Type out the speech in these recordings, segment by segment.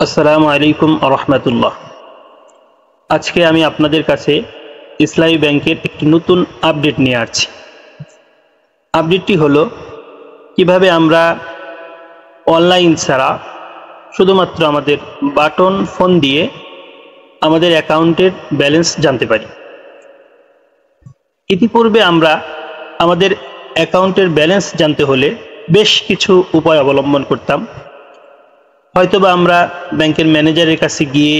আসসালামু আলাইকুম রহমতুল্লাহ। আজকে আমি আপনাদের কাছে ইসলামী ব্যাংকের একটি নতুন আপডেট নিয়ে আসছি। আপডেটটি হলো কিভাবে আমরা অনলাইন ছাড়া শুধুমাত্র আমাদের বাটন ফোন দিয়ে আমাদের অ্যাকাউন্টের ব্যালেন্স জানতে পারি। ইতিপূর্বে আমরা আমাদের অ্যাকাউন্টের ব্যালেন্স জানতে হলে বেশ কিছু উপায় অবলম্বন করতাম। হয়তোবা আমরা ব্যাংকের ম্যানেজারের কাছে গিয়ে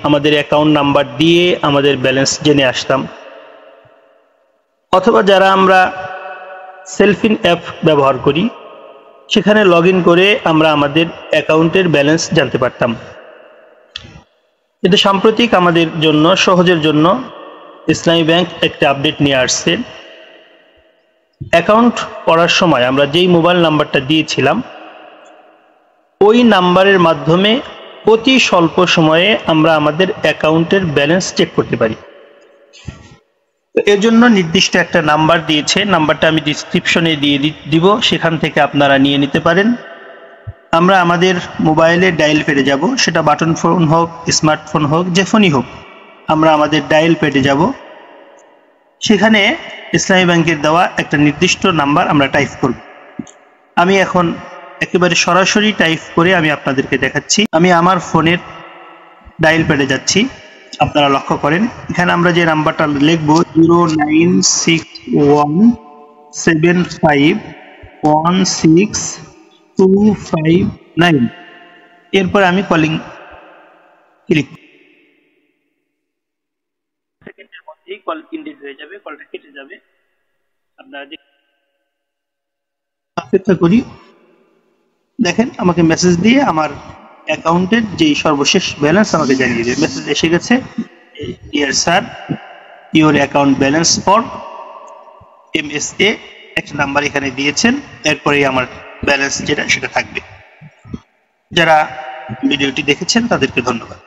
আমাদের অ্যাকাউন্ট নাম্বার দিয়ে আমাদের ব্যালেন্স জেনে আসতাম, অথবা যারা আমরা সেলফিন অ্যাপ ব্যবহার করি সেখানে লগ ইন করে আমরা আমাদের অ্যাকাউন্টের ব্যালেন্স জানতে পারতাম। কিন্তু সাম্প্রতিক আমাদের জন্য সহজের জন্য ইসলামী ব্যাংক একটা আপডেট নিয়ে আসছে। অ্যাকাউন্ট করার সময় আমরা যেই মোবাইল নাম্বারটা দিয়েছিলাম ওই নাম্বারের মাধ্যমে অতি স্বল্প সময়ে আমরা আমাদের অ্যাকাউন্টের ব্যালেন্স চেক করতে পারি। এর জন্য নির্দিষ্ট একটা নাম্বার দিয়েছে, নাম্বারটা আমি ডিসক্রিপশনে দিয়ে দিব, সেখান থেকে আপনারা নিয়ে নিতে পারেন। আমরা আমাদের মোবাইলে ডায়াল প্যাডে যাব, সেটা বাটন ফোন হোক, স্মার্টফোন হোক, যে ফোনই হোক, আমরা আমাদের ডায়াল প্যাডে যাব। সেখানে ইসলামী ব্যাংকের দেওয়া একটা নির্দিষ্ট নাম্বার আমরা টাইপ করব। আমি এখন একেবারে সরাসরি টাইপ করে আমি আপনাদেরকে দেখাচ্ছি। আমি আমার ফোনের ডায়াল প্যাডে যাচ্ছি, আপনারা লক্ষ্য করেন এখানে আমরা যে নাম্বারটা লিখবো 09617516259। এরপর আমি কলিং ক্লিক, সেকেন্ডের মধ্যেই কল ইন্ডিট হয়ে যাবে, কলটা কেটে যাবে। আপনারা অপেক্ষা করি। দেখেন আমাকে মেসেজ দিয়ে আমার অ্যাকাউন্টের যে সর্বশেষ ব্যালেন্স আমাকে জানিয়ে দেবে। মেসেজ এসে গেছে, dear sir, your account balance for MSA, একটা নাম্বার এখানে দিয়েছেন, এরপরেই আমার ব্যালেন্স যেটা সেটা থাকবে। যারা ভিডিওটি দেখেছেন তাদেরকে ধন্যবাদ।